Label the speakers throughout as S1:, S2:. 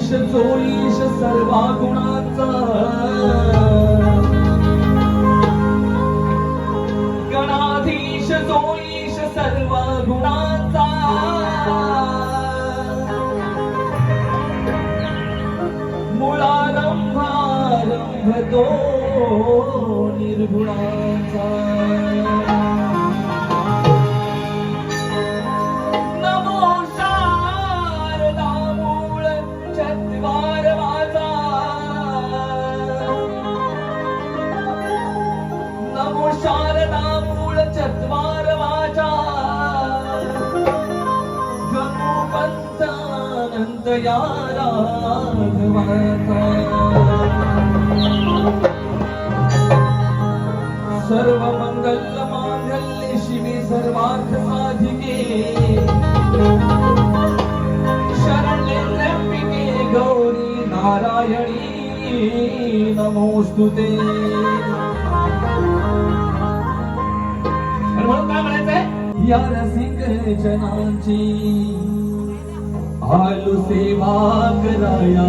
S1: गणाधीश जोईश सर्व गुणांचा, गणाधीश जोईश सर्व गुणांचा, मुळारंभारंभ तो निर्गुणांचा. शारदा मूळ चत्वार वाचा, गणुपंचानंत या राघवाचा. सर्व मंगल मांगल्ये शिवे सर्वार्थ साधिके, शरण्ये त्र्यंबिके गौरी नारायणी नमोस्तुते. काय म्हणायचंय? या रसिक जनांची आलो सेवा कराया,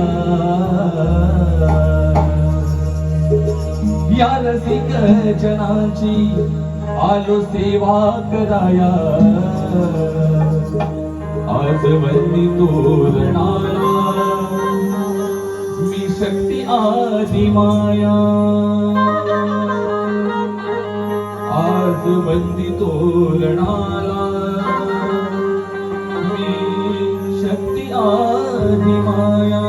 S1: या रसिक जनांची आलो सेवा कराया. आज वल्ली तोरणाला मी शक्ती आदि माया, आज बंदी तोरणाला मी शक्ती आदि माया.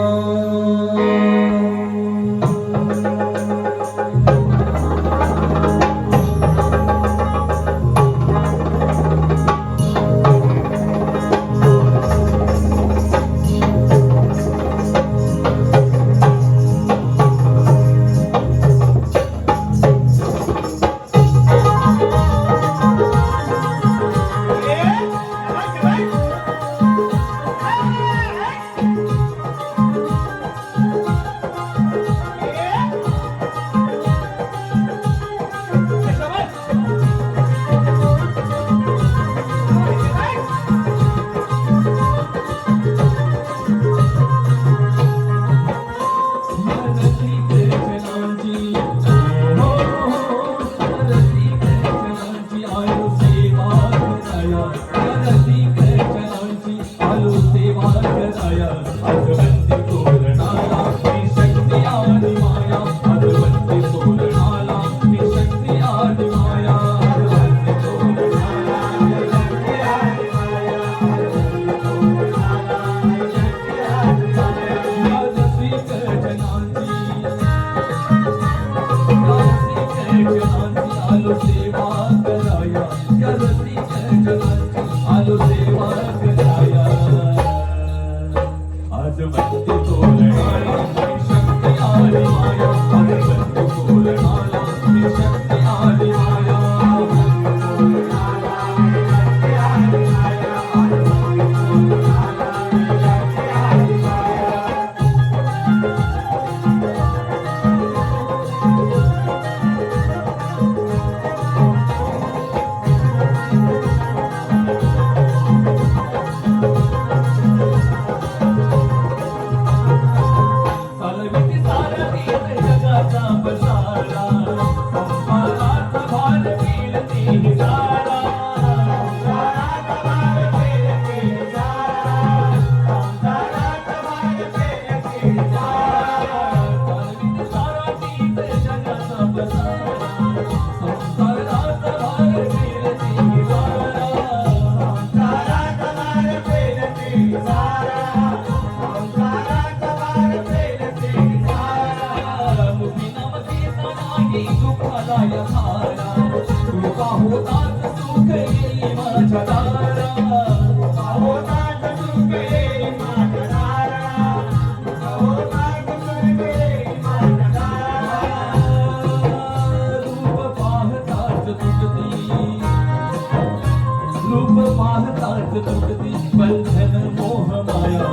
S1: बंधन मोह माया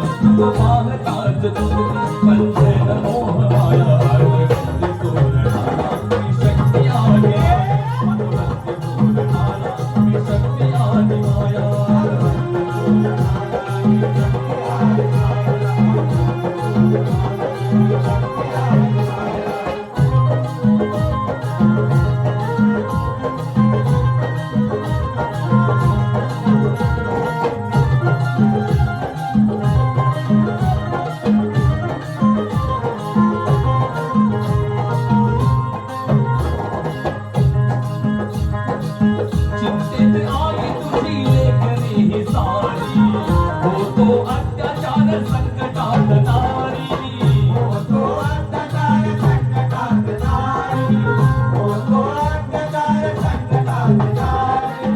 S1: पाहताच बंधन मोह माया शक्ती आली शक्ती आली माया चिंतेत आई तुझी लेकरी ही सारी होतो अत्याचार संकटात नारी होतो अत्याचार संकटात नारी होतो अत्याचार संकटात नारी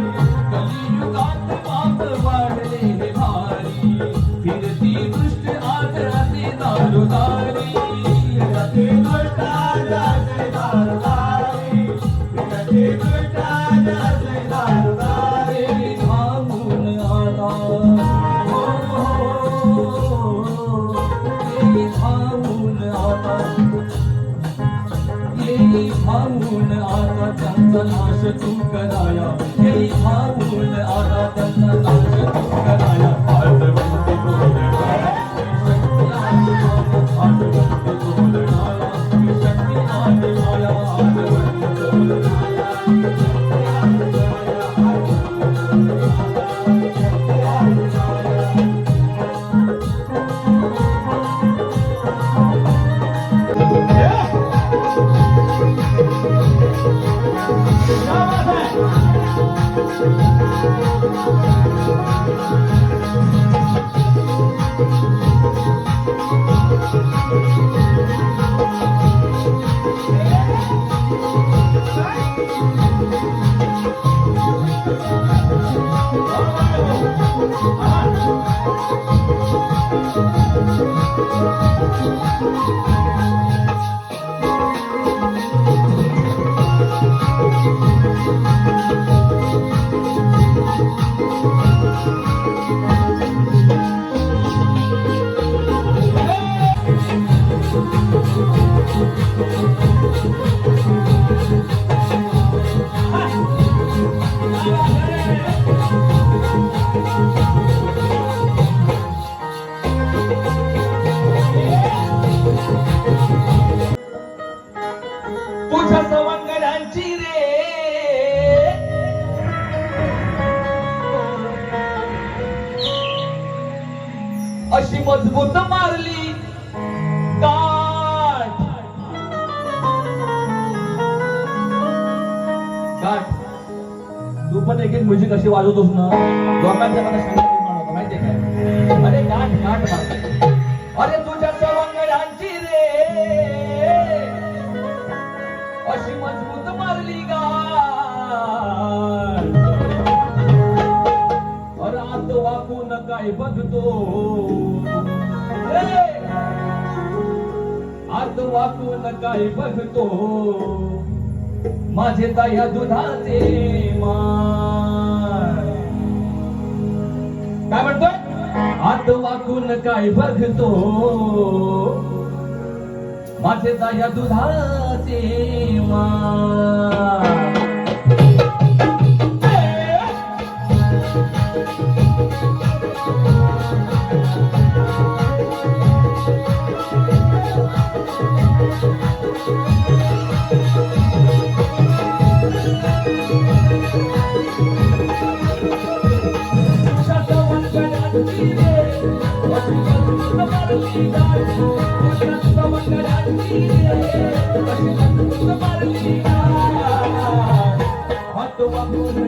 S1: कलियुगात पाप वाढले हे भारी फिरती दुष्ट आज असे दारुदारी फिरती दुष्ट आज असे दारुदारी फिरती दुष्ट आज असे दारुदारी थांबून आला थांबून आता येई थांबून आता त्यांचा नाश तू कराया येई थांबून आता त्यांचा नाश तू कराया आज वंदे बोलणारा शक्ती आली आज वंदे बोलणारा शक्ती आली माया आज वंदे बोलणारा शक्ती आली माया आज वंदे बोलणारा शक्ती आली माया तुझ्या सवंगड्यांची रे अशी मजबूत मारली गाठ गाठ तू पण एक एक म्युझिक अशी वाजवतोस ना लोकांच्या मनात शंका निर्माण होतो माहितीये काय अरे गाठ गाठ मारते अरे तुझ्या सवंगड्यांची रे अशी मजबूत मारली गाठ अरे आत वाकून काय बघतो आत वाकून काय बघतो माझे दया दुधाचे मान काय म्हणतोय आत वाकून काय बघतो माझे दया दुधाचे मान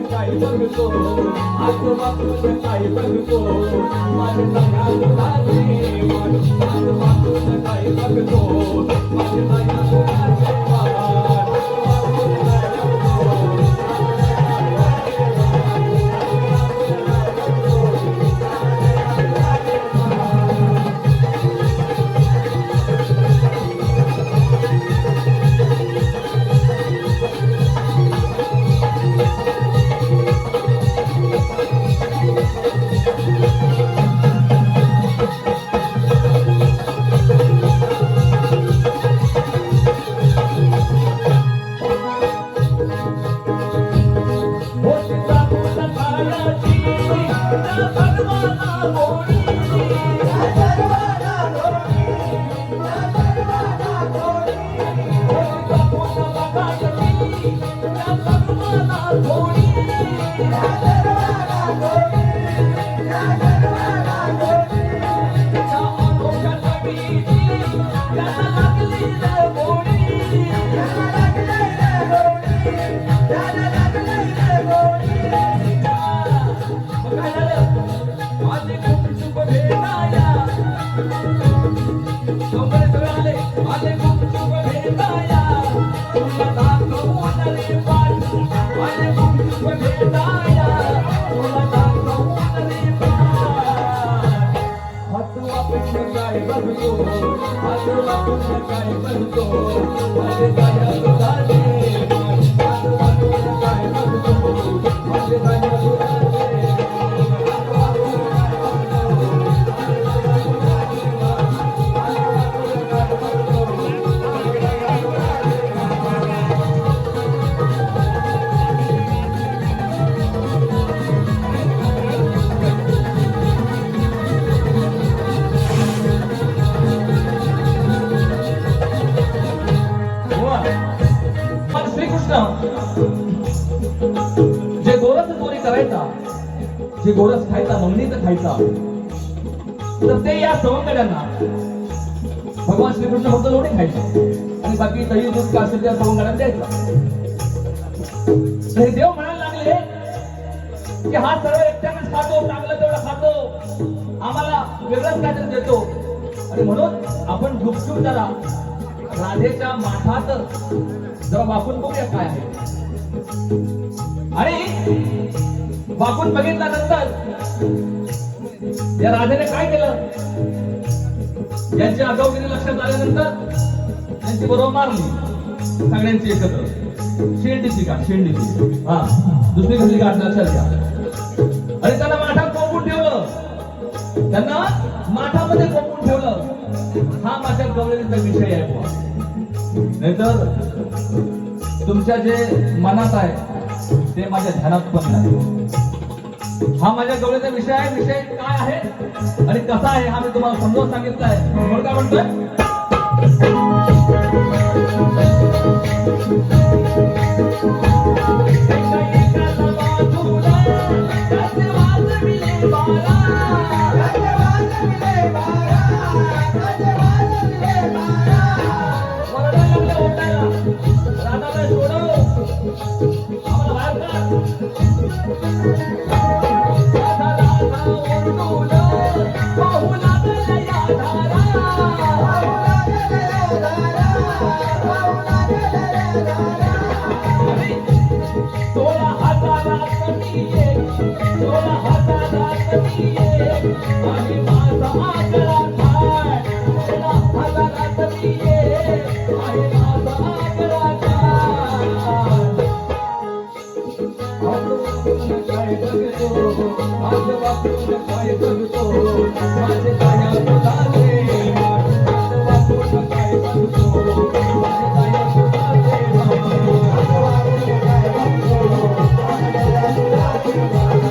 S1: काय बघतो आज वाकून काय बघतो माझे दया दुधाचे मान आज वाकून काय बघतो माझे दया दुधाचे मान बघतो हात वाकून काय बघतो माझे गाया दुधाचे हात वाकून काय बघतो माझे गाया दुधाचे हात वाकून काय बघतो जे गोरस चोरी करायचा जे गोरस खायचा मंगनीत खायचा तर ते या सवंगड्यांना भगवान श्रीकृष्ण फक्त लोणी खायचा आणि बाकी दही दूध का असेल त्या सवंगड्यांना द्यायचा. हे देव म्हणायला लागले की हा सर्व एकट्यानेच खातो चांगलं तेवढं खातो आम्हाला वेगळंच काहीतरी देतो आणि म्हणून आपण गुपचूप जरा राधेच्या माठात जरा वाकून बघूया काय आहे. आणि वाकून बघितल्यानंतर या राधेने काय केलं यांची आगाऊगिरी लक्षात आल्यानंतर त्यांची बरोबर मारली सगळ्यांची एकत्र शेंडीची का शेंडीची हा दुसरी कसली गाठ लक्षात घ्या आणि त्यांना माठात कोंबून ठेवलं त्यांना माठामध्ये कोंबून ठेवलं. हा माझ्या गवळणीचा विषय आहे बुवा. नाहीतर तुमच्या जे मनात आहे ते माझ्या ध्यानात पण नाही. हा माझ्या गवळीचा विषय आहे. विषय काय आहे आणि कसा आहे हा मी तुम्हाला समजावून सांगितलं आहे. म्हणून काय म्हणतोय
S2: Thank you.